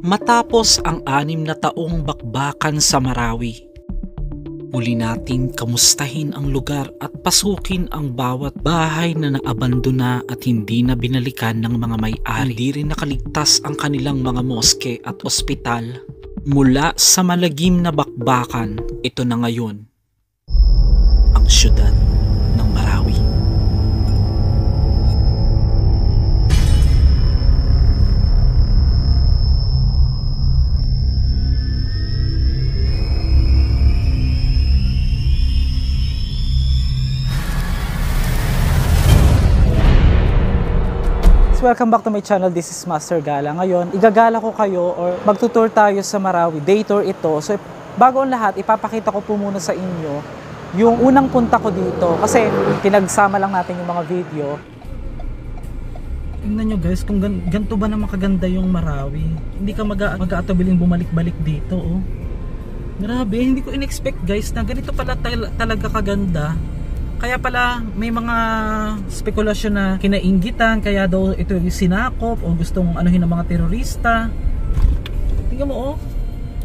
Matapos ang 6 na taong bakbakan sa Marawi, muli nating kamustahin ang lugar at pasukin ang bawat bahay na naabandona at hindi na binalikan ng mga may-ari. Hindi rin nakaligtas ang kanilang mga moske at ospital. Mula sa malagim na bakbakan, ito na ngayon ang syudad ng Marawi. Welcome back to my channel. This is Master Gala. Ngayon, igagala ko kayo or magtutour tayo sa Marawi. Day tour ito. So, bago ang lahat, ipapakita ko po muna sa inyo yung unang punta ko dito. Kasi pinagsama lang natin yung mga video. Tingnan nyo guys, kung ganito ba naman kaganda yung Marawi. Hindi ka mag-aatabiling bumalik-balik dito. Oh. Grabe, hindi ko in-expect guys na ganito pala talaga kaganda. Kaya pala may mga spekulasyon na kinainggitan, kaya daw ito yung sinakop o gustong anuhin ng mga terorista. Tingnan mo oh.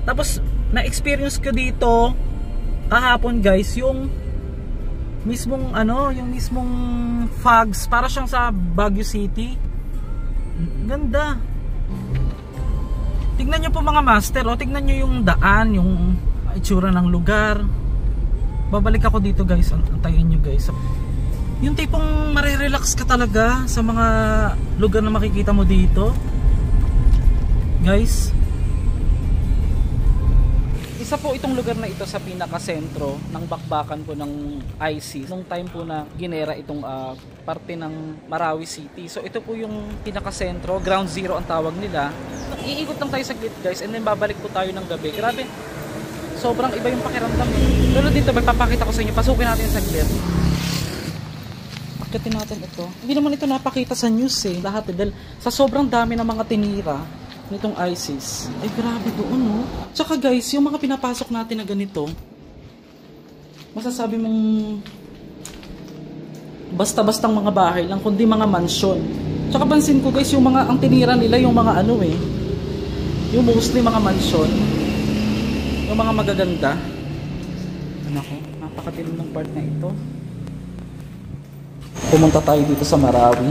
Tapos na-experience ko dito kahapon guys yung mismong yung mismong fogs, para siyang sa Baguio City. Ganda. Tingnan niyo po mga master, oh, tingnan niyo yung daan, yung itsura ng lugar. Babalik ako dito guys, antayin nyo guys. Yung tipong marirelax ka talaga sa mga lugar na makikita mo dito guys. Isa po itong lugar na ito sa pinakasentro ng bakbakan po ng ISIS nung time po na ginera itong parte ng Marawi City. So ito po yung pinakasentro, ground zero ang tawag nila. Iikot lang tayo saglit guys and then babalik po tayo ng gabi. Grabe, sobrang iba yung pakiramdam eh. Pero dito, may papakita ko sa inyo. Pasukin natin sa saglit. Akitin natin ito. Hindi naman ito napakita sa news eh. Lahat eh. Dahil sa sobrang dami ng mga tinira nitong ISIS. Ay grabe doon no. Tsaka guys, yung mga pinapasok natin na ganito, masasabi mong basta-bastang mga bahay lang, kundi mga mansyon. Tsaka pansin ko guys, yung mga ang tinira nila, yung mga yung mostly mga mansyon. Yung mga magaganda. Nako, napakadilim ng part na ito. Pumunta tayo dito sa Marawi.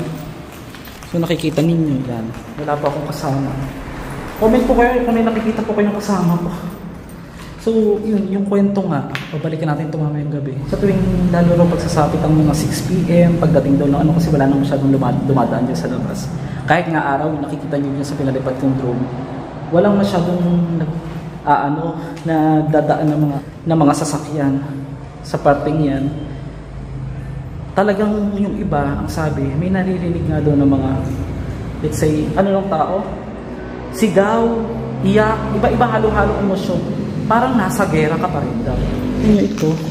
So nakikita ninyo yan. Wala pa akong kasama. Comment po kayo kung may nakikita po kayong kasama ko. So yun, yung kwento nga, babalikan natin ito mamayang gabi. Sa tuwing lalo rin pagsasapit ang mga 6 PM, pagdating daw ng kasi wala nang masyadong dumadaan dyan sa labas. Kahit nga araw, nakikita nyo dyan sa pinalipad kong drone, walang masyadong na dadaan ng mga sasakyan sa parting yan. Talagang yung iba ang sabi, may naririnig nga doon ng mga, let's say, ng tao, sigaw, iyak, iba-iba halo-halo emosyon, parang nasa gera ka pa rin daw.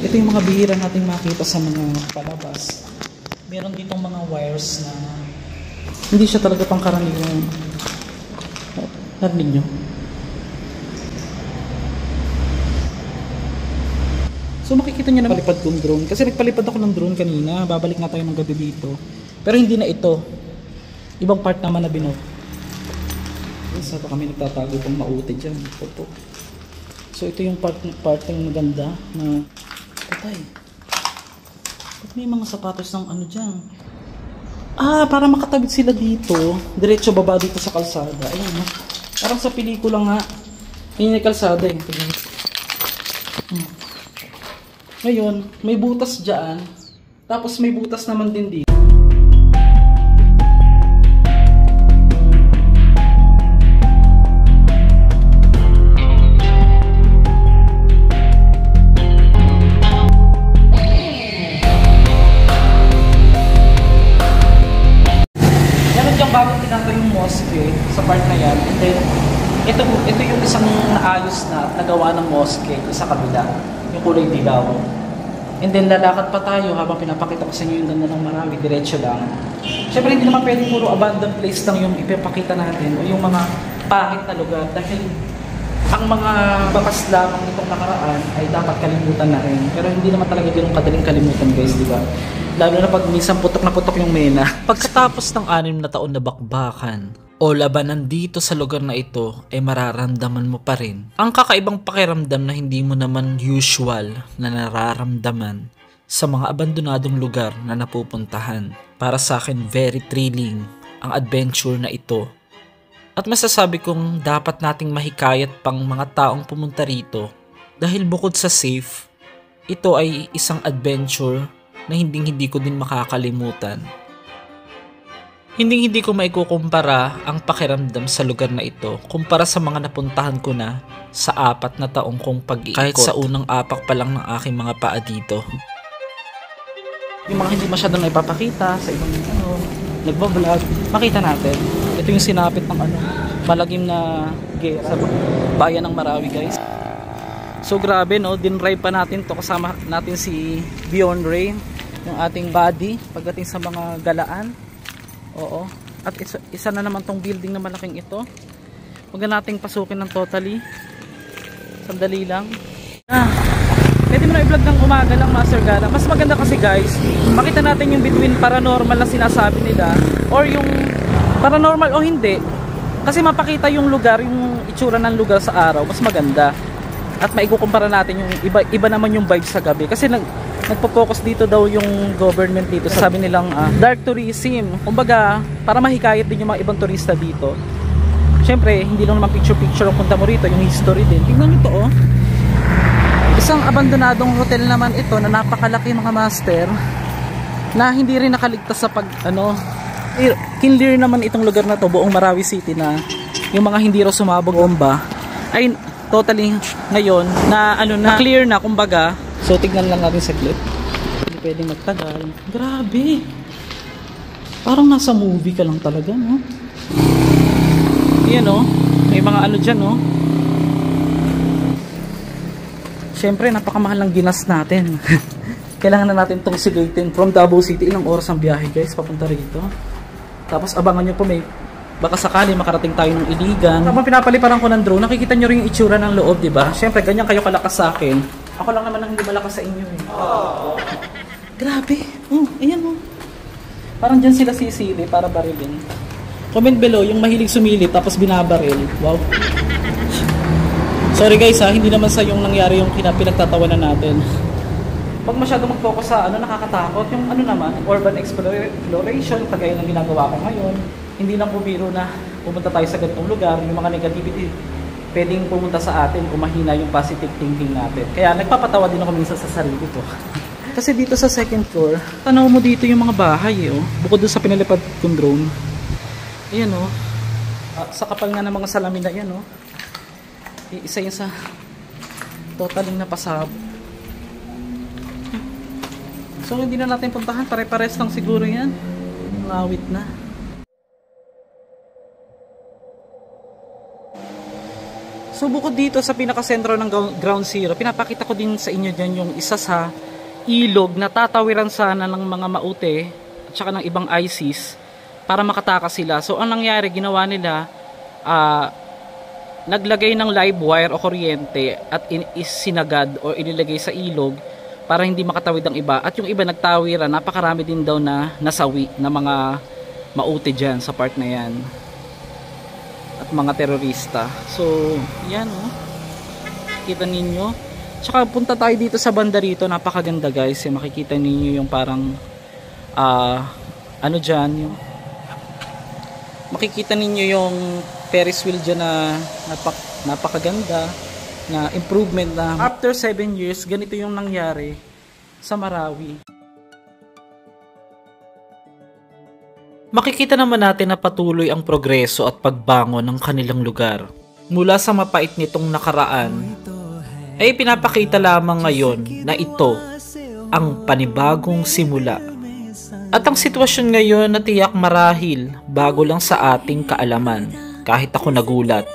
Ito yung mga bihira nating makita sa mga palabas. Meron ditong mga wires na hindi siya talaga pangkaraniwang. Narinig nyo? So makikita nyo na palipad kong drone. Kasi nagpalipad ako ng drone kanina. Babalik nga tayo ng gabi dito. Pero hindi na ito. Ibang part naman na binok. Isa pa kami nagtatago pang mauti dyan. Ito. So ito yung part yung maganda na patay. Ba't may mga sapatos ng dyan? Para makatagid sila dito. Diretso baba dito sa kalsada. Ayun. Parang sa pelikula nga. Yun yung kalsada eh. Ngayon, may butas dyan, tapos may butas naman din dito. Meron diyang bagong tinatay yung mosque sa part na yan. And then, ito yung isang naayos na nagawa ng mosque sa kabila. Yung kulay dilaw. And then lalakad pa tayo habang pinapakita ko sa inyo yung ganda ng Marawi, diretso lang. Siyempre hindi naman pwedeng puro abandoned place lang yung ipapakita natin o yung mga pangit na lugar dahil ang mga bakas lamang nitong nakaraan ay dapat kalimutan na rin. Pero hindi naman talaga ganun kadaling kalimutan guys, di ba? Lalo na pag minsan putok na putok yung mena. Pagkatapos ng 6 na taon na bakbakan, o labanan dito sa lugar na ito ay mararamdaman mo pa rin ang kakaibang pakiramdam na hindi mo naman usual na nararamdaman sa mga abandonadong lugar na napupuntahan. Para sa akin, very thrilling ang adventure na ito. At masasabi kong dapat nating mahikayat pang mga taong pumunta rito dahil bukod sa safe, ito ay isang adventure na hindi ko din makakalimutan. Hindi ko maikukumpara ang pakiramdam sa lugar na ito kumpara sa mga napuntahan ko na sa 4 na taong kong pag-iikot. Kahit sa unang apak pa lang ng aking mga paa dito. Yung mga hindi masyadong naipapakita sa ibang nagbablog, makita natin. Ito yung sinapit ng malagim na gera sa bayan ng Marawi, guys. So grabe, no, dinrive pa natin to, kasama natin si Beyond Ray, yung ating buddy pagdating sa mga galaan. Oo. At isa na naman tong building na malaking ito. Huwag nating pasukin ng totally. Sandali lang. Pwede mo na i-vlog ng umaga lang, Master Gala. Mas maganda kasi, guys, makita natin yung between paranormal na sinasabi nila or yung paranormal o hindi. Kasi mapakita yung lugar, yung itsura ng lugar sa araw, mas maganda. At maikukumpara natin yung iba naman yung vibes sa gabi. Kasi nagpo-focus dito daw yung government dito. Sabi nilang dark tourism. Kumbaga, para mahikayat din yung mga ibang turista dito. Siyempre, hindi lang naman picture-picture ang punta mo rito, yung history din. Tingnan nyo to, oh. Isang abandonadong hotel naman ito na napakalaki, mga master, na hindi rin nakaligtas sa kinlear naman itong lugar na to, buong Marawi City, na yung mga hindi raw sumabog bomba ay totally ngayon na na clear na, kumbaga. So tignan lang natin sa clip. Hindi pwedeng magtagal. Grabe. Parang nasa movie ka lang talaga, no? Yan, no? May mga dyan, no? Siyempre, napakamahal ng ginas natin. Kailangan na natin itong silutin from Davao City. Ilang oras ang biyahe, guys, papunta rito. Tapos abangan nyo po, baka sakali makarating tayo ng Iligan. Habang pinapaliparan ko ng drone, nakikita nyo rin yung itsura ng loob, diba? Siyempre, ganyan kayo kalakas sa akin. Ako lang naman ang hindi malakas sa inyo, eh. Grabe. Ayan, oh. Parang dyan sila sisili para barilin. Comment below yung mahilig sumili tapos binabaril. Wow. Sorry guys, hindi naman sa yung nangyari yung pinagtatawanan natin. Pag masyado mag-focus sa nakakatakot, yung naman, urban exploration, kagaya ng ginagawa ko ngayon, hindi lang po biro na pumunta tayo sa ganitong lugar, yung mga negativity pwedeng pumunta sa atin kung mahina yung positive thinking natin. Kaya nagpapatawa din ako minsan sa sarili ko. Kasi dito sa second floor, tanaw mo dito yung mga bahay, oh. Bukod doon sa pinalipad kong drone. Ayan, oh. Sa kapal nga ng mga salamin na yan, oh. Isa yun sa totaling napasab. So hindi na natin puntahan, pare-pares lang siguro yan. Ngawit na. So bukod dito sa pinakasentro ng ground zero, pinapakita ko din sa inyo dyan yung isa sa ilog na tatawiran sana ng mga maute at saka ng ibang ISIS para makatakas sila. So ang nangyari, ginawa nila, naglagay ng live wire o kuryente at sinagad o inilagay sa ilog para hindi makatawid ang iba. At yung iba nagtawiran, napakarami din daw na nasawi na mga maute dyan sa part na yan. At mga terorista. So, yan, oh. Kita ninyo. Tsaka punta tayo dito sa banda rito. Napakaganda, guys. Makikita ninyo yung parang dyan, yung makikita ninyo yung Ferris wheel dyan na napakaganda na improvement na after 7 years, ganito yung nangyari sa Marawi. Makikita naman natin na patuloy ang progreso at pagbangon ng kanilang lugar. Mula sa mapait nitong nakaraan, ay pinapakita lamang ngayon na ito ang panibagong simula. At ang sitwasyon ngayon na tiyak marahil bago lang sa ating kaalaman, kahit ako nagulat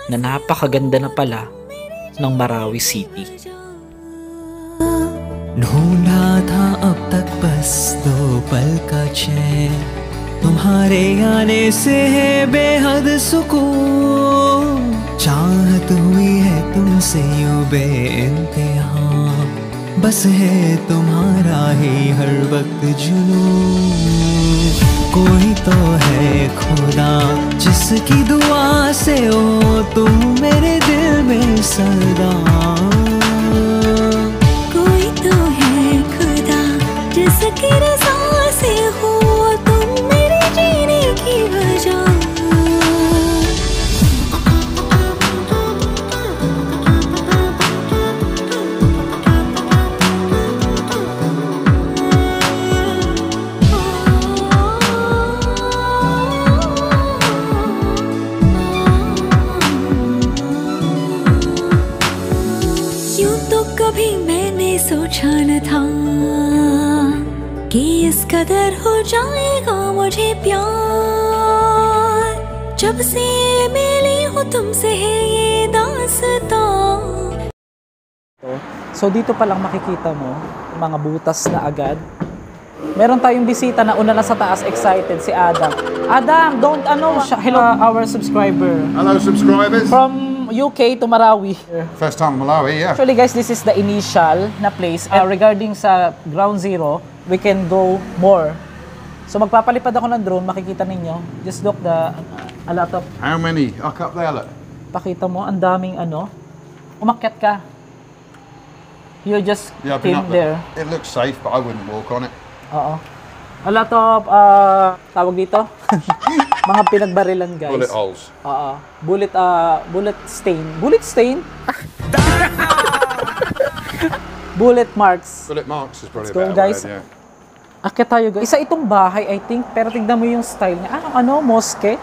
na napakaganda na pala ng Marawi City. ढूंढा था अब तक बस 2 पल का चैन तुम्हारे आने से है बेहद सुकून चाहत हुई है तुमसे यूं बेइंतहा बस है तुम्हारा ही हर वक्त जुनून। कोई तो है खुदा जिसकी दुआ से हो तुम मेरे दिल में सदा। कोई तो है खुदा जिसकी रज़ा से हो तुम मेरे जीने की वजह। यूं तो कभी मैंने सोचा न था कि इस कदर हो जाएगा मुझे प्यार। जब से मिली हूँ तुमसे है ये दास्तां। So dito pa lang makikita mo mga butas na agad. Meron tayong bisita na una na sa taas, excited, si Adam. Adam, don't ano siya. Hello our subscriber Hello, subscribers. from UK to Marawi. First time Malawi, yeah. Actually guys, this is the initial na place. Regarding sa ground zero, we can go more. So magpapalipad ako ng drone, makikita ninyo. Just look a lot of, How many? Up there, look. pakita mo, ang daming ano. Umakyat ka. You just Yeah, I've been came up there. there. It looks safe, but I wouldn't walk on it. Oo. A lot of, tawag dito, mga pinagbarilan guys. Bullet holes. Oo. Bullet stain. Bullet stain? Bullet marks. Bullet marks is probably Let's go, a better guys. word, yeah. Akyat tayo guys. Isa itong bahay, I think. Pero tignan mo yung style niya. Ano? Mosque?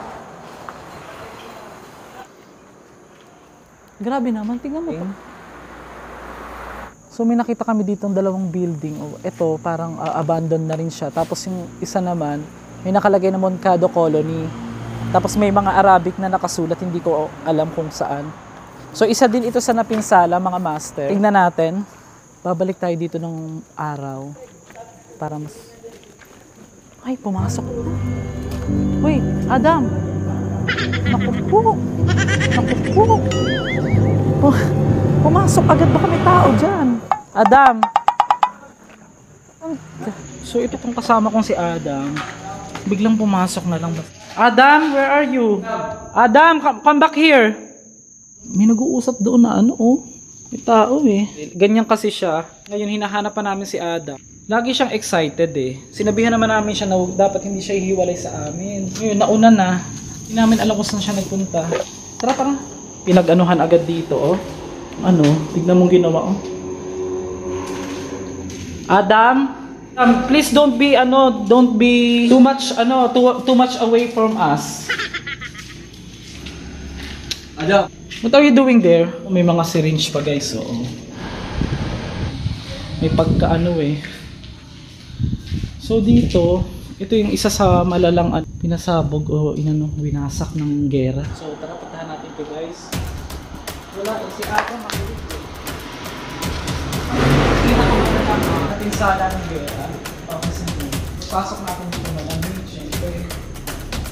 Grabe naman. Tignan mo. So may nakita kami dito ng dalawang building. Ito, parang abandoned na rin siya. Tapos yung isa naman, may nakalagay na Moncado Colony. Tapos may mga Arabic na nakasulat. Hindi ko alam kung saan. So isa din ito sa napinsala, mga master. Tignan natin. Babalik tayo dito ng araw. Para mas... Ay, pumasok. Uy, Adam! Naku po! Naku po! Pumasok agad, baka may tao dyan. Adam! So ito pong kasama kong si Adam. Biglang pumasok na lang. Adam, where are you? Adam, come back here! May nag-uusap doon na ano, oh. May tao eh. Ganyan kasi siya. Ngayon hinahanap pa namin si Adam. Lagi siyang excited eh. Sinabihan naman namin siya na dapat hindi siya hihiwalay sa amin. Ngayon, nauna na. Hindi namin alam kung saan siya nagpunta. Tara, parang pinag-anuhan agad dito, oh. Ano? Tignan mong ginawa, oh. Adam, please don't be too much away from us. Adam, what are you doing there? May mga syringe pa guys, oo. May pagkaano eh. So dito, ito yung isa sa malalang pinasabog o winasak ng gera. So tara, puntahan natin ito guys. Wala eh, si Adam makulit eh. Pinakamalala natinsala ng gera. Tapos pasok natin dito malamig. Siyempre,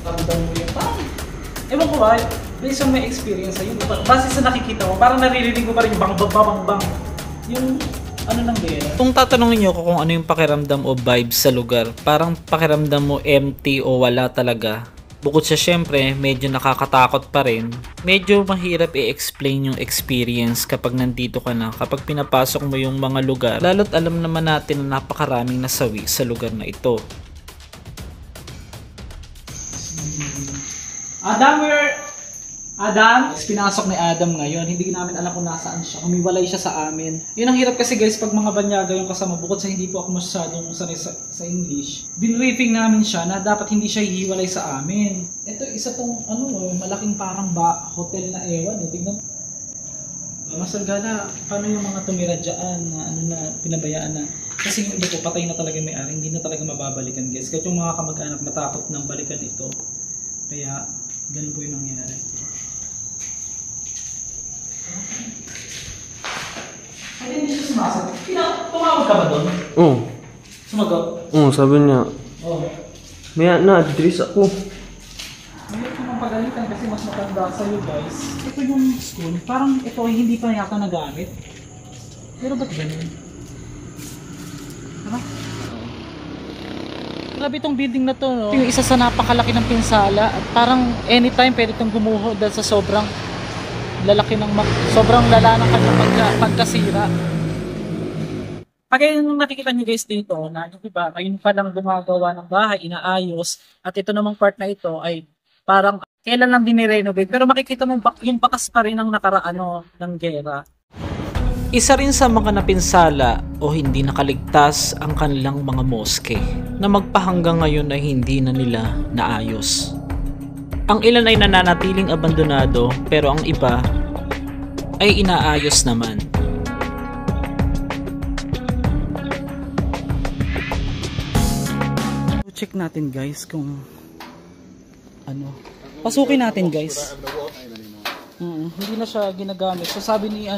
ramdam mo yung ewan ko ba, based on my experience sa'yo, base sa nakikita mo, parang naririnig ko pa rin yung bang. Yung ano ng gera. Kung tatanungin niyo ko kung ano yung pakiramdam o vibes sa lugar, parang pakiramdam mo empty o wala talaga. Bukod sa syempre, medyo nakakatakot pa rin. Medyo mahirap i-explain yung experience kapag nandito ka na, kapag pinapasok mo yung mga lugar. Lalo't alam naman natin na napakaraming nasawi sa lugar na ito. Adam? Pinasok ni Adam ngayon. Hindi namin alam kung nasaan siya. Humiwalay siya sa amin. Yun ang hirap kasi guys pag mga banyaga yung kasama. Bukod sa hindi po ako masyadong sanay sa English. Binriefing namin siya na dapat hindi siya hihiwalay sa amin. Ito isa tong malaking parang hotel na ewan. Tignan mo. Master Gala, paano yung mga tumira dyan na pinabayaan na? Kasi yung iba po patay na talaga may-ari. Hindi na talaga mababalikan guys. Kahit yung mga kamag-anak matakot ng balikan ito. Kaya ganun po yung nangyari. Ay, hindi siya sumasagot. Tumawag ka ba doon? Oo. Sumagot? Oo, sabi niya. Oo. Maya na, adres ako. Ngayon ko pagalitan kasi mas matanda sa'yo guys. Ito yung school. Parang ito ay hindi pa yata nagamit. Pero ba't ganun? no? Grabe itong building na to, no? Yung isa sa napakalaki ng pinsala at parang anytime pwede itong gumuho dahil sa sobrang lalaki ng sobrang lala ng kanyang pagkasira. Pag yung nakikita nyo guys dito, na diba, ayun pa lang gumagawa ng bahay, inaayos, at ito namang part na ito ay parang kailan lang dinirenovate, pero makikita mo yung bakas pa rin ng nakaraan ng gera. Isa rin sa mga napinsala o hindi nakaligtas ang kanilang mga moske na magpahanggang ngayon ay hindi na nila naayos. Ang ilan ay nananatiling abandonado pero ang iba ay inaayos naman. Check natin guys kung ano. Pasukin natin guys. Hindi na siya ginagamit. So sabi ni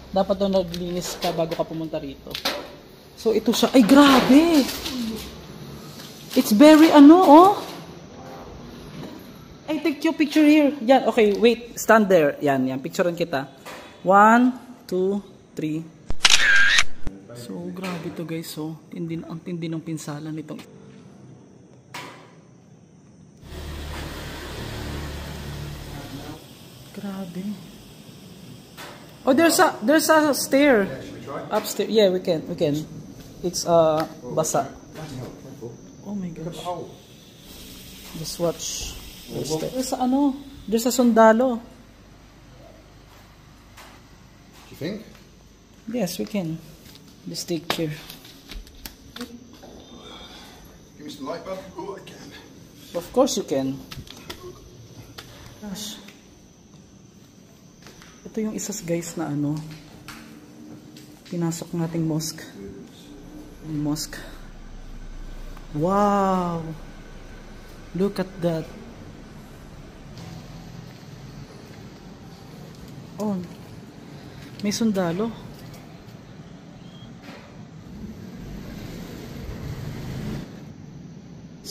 dapat daw naglinis ka bago ka pumunta rito. So ito siya. Ay grabe! It's very oh. Ay, take your picture here. Yan, okay, wait. Stand there. Yan, picturean kita. 1, 2, 3. So grabe to guys. So, ang tindi ng pinsala nitong. Grabe. Oh, there's a stair. Upstairs. Yeah, we can. It's basa. Oh my gosh. Just watch. There's a sundalo. You think? Yes, we can. Just take care. Give me some light bulb. Oh, I can. Of course you can. Gosh. Ito yung isa guys na pinasok nating mosque. Mosque. Wow! Look at that. Oh, may sundalo.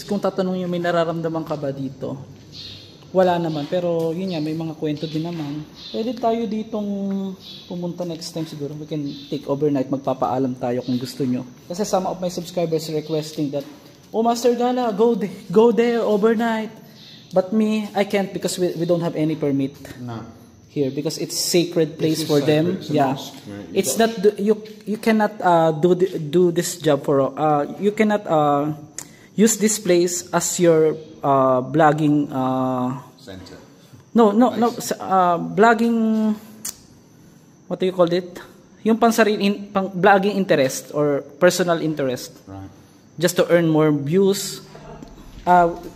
Kung tatanungin yung may nararamdaman ka ba dito? Wala naman, pero yun nga, may mga kwento din naman. Pwede tayo ditong pumunta next time siguro. We can take overnight, magpapaalam tayo kung gusto nyo. Kasi some of my subscribers requesting that, oh Master Gala, go there overnight. But me, I can't because we don't have any permit. No. Here because it's sacred place for them. It's a mosque, right? It's not you cannot do this job for you cannot use this place as your blogging Center. no blogging, what do you call it, yung pang blogging interest or personal interest, Right. just to earn more views.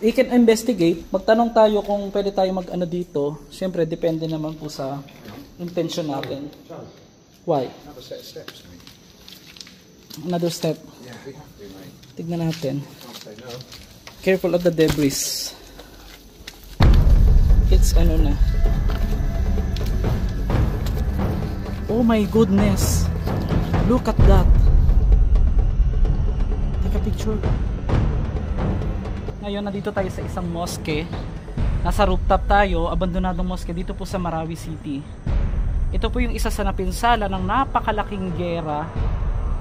We can investigate. Magtanong tayo kung pwede tayo mag dito. Siyempre, depende naman po sa intention natin. Why? Another set of steps, mate. Another step. Yeah, we have to, mate. Tignan natin. Can't say no. Careful of the debris. It's na. Oh my goodness. Look at that. Take a picture. Ngayon, nandito tayo sa isang mosque. Nasa rooftop tayo, abandonadong mosque dito po sa Marawi City. Ito po yung isa sa napinsala ng napakalaking gera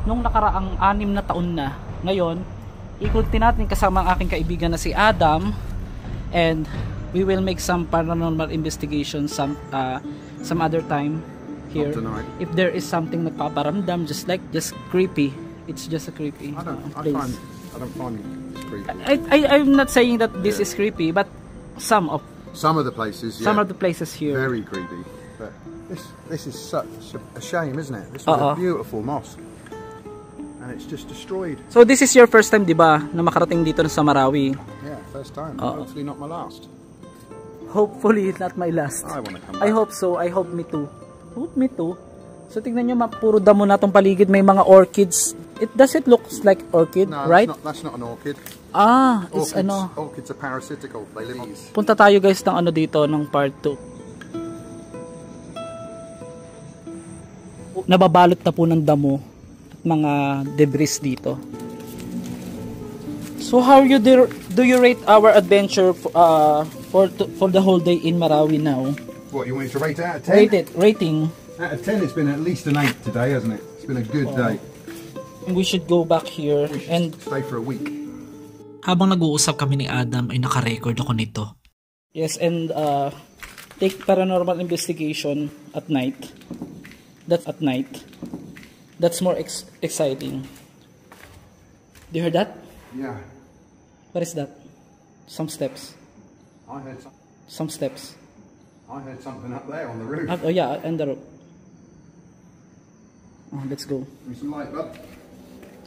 nung nakaraang 6 na taon na. Ngayon, ikutin natin kasama ang aking kaibigan na si Adam, and we will make some paranormal investigation some other time here. If there is something nagpaparamdam, just creepy. It's just a creepy place. I don't find it creepy. I'm not saying that this is creepy, but some of the places, yeah, some of the places here. very creepy. But this is such a shame, isn't it? This was a beautiful mosque, and it's just destroyed. So this is your first time, di ba, na makarating dito sa Marawi? Yeah, first time. Hopefully not my last. Hopefully not my last. I want to come back. I hope so. I hope me too. Hope me too. So tingnan nyo, puro damo na tong paligid, may mga orchids. Does it look like orchid, No, right? that's not an orchid. It's Orchids are parasitical. They live on. Punta tayo guys ng dito, ng part 2. Nababalot na po ng damo at mga debris dito. So how do you rate our adventure for the whole day in Marawi now? What, you want me to rate it out of 10? Rate it, rating. Out of 10, it's been at least an 8 today, hasn't it? It's been a good day. We should go back here We should and stay for a week. Habang nag-uusap kami ni Adam ay nakarecord ako nito. yes, and take paranormal investigation at night. That's at night. That's more exciting. Do you hear that? Yeah. What is that? Some steps. I heard Some steps. something up there on the roof. Oh yeah, and the rope. Oh, let's go. Give me some light, bud.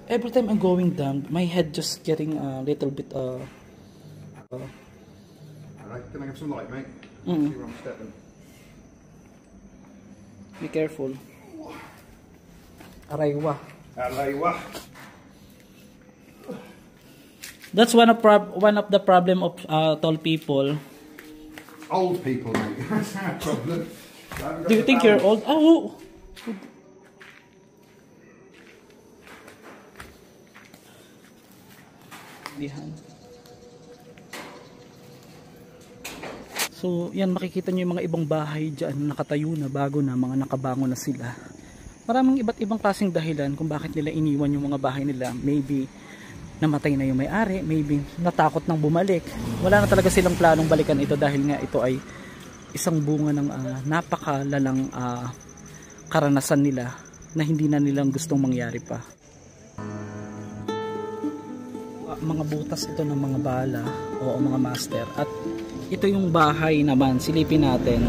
Every time I'm going down, my head just getting a little bit Alright, can I have some light, mate? Mm-hmm. See where I'm stepping. be careful. Araywa. Alaywa. That's one of the problem of tall people. Old people, mate. That's our problem. Do you think you're old? Oh. Behind. So, yan makikita nyo yung mga ibang bahay dyan nakatayo na bago na, mga nakabango na sila. Maraming iba't ibang klaseng dahilan kung bakit nila iniwan yung mga bahay nila. Maybe namatay na yung may-ari, maybe natakot nang bumalik. Wala na talaga silang planong balikan ito dahil nga ito ay isang bunga ng napakalalang karanasan nila na hindi na nilang gustong mangyari pa. Mga butas ito ng mga bala o mga master, at ito yung bahay naman, silipin natin.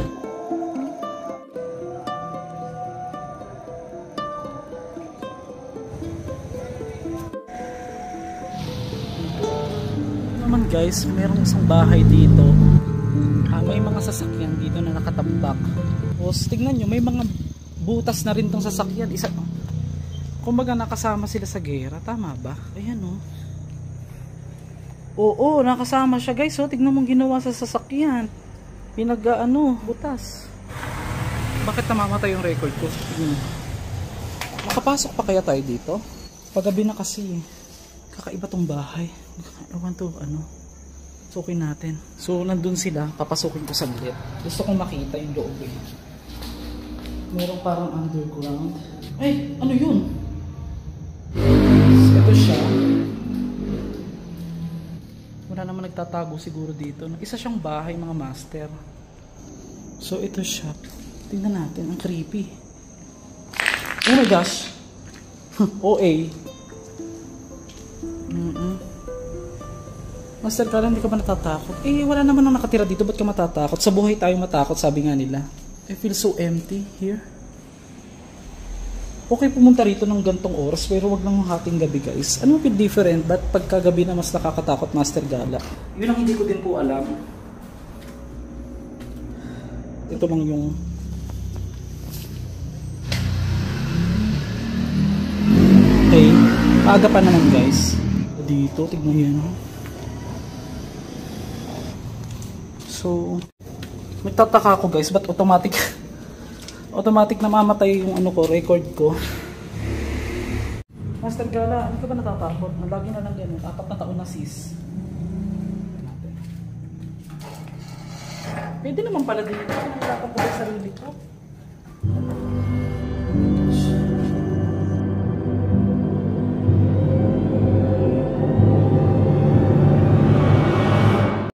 Naman guys, mayroong isang bahay dito. May mga sasakyan dito na nakatambak. O tignan nyo, may mga butas na rin tong sasakyan. Kumbaga nakasama sila sa gera, tama ba? Ayan o. Oo, nakasama siya guys. Oh, tignan mong ginawa sa sasakyan. Butas. Bakit namamatay yung record ko? Makapasok pa kaya tayo dito? Paggabi na kasi. Kakaiba tong bahay. Ewan to, sukin natin. So, nandun sila. Papasukin ko saglit. Gusto kong makita yung loob eh. Meron parang underground. Ay, ano yun? Ito siya. Wala naman nagtatago siguro dito. Isa siyang bahay, mga master. So ito siya. Tingnan natin, ang creepy. Oh my gosh. OA. Master Carla, hindi ka ba natatakot? Wala naman nang nakatira dito. Ba't ka matatakot? Sa buhay tayo matakot, sabi nga nila. I feel so empty here. Okay pumunta rito ng gantong oras, pero wag lang hating gabi guys. Ano yung different? Ba't pagkagabi na mas nakakatakot, Master Gala? Yun ang hindi ko din po alam. Ito lang yung okay, aga pa naman guys. Dito, tignan yan. So, magtataka ako guys, ba't automatic namamatay yung record ko. Master Gala, ano ka ba natatakot? Lagi na lang ganun. 4 na taon na sis. Pwede naman pala dito. Nagtatakot sa sarili ko.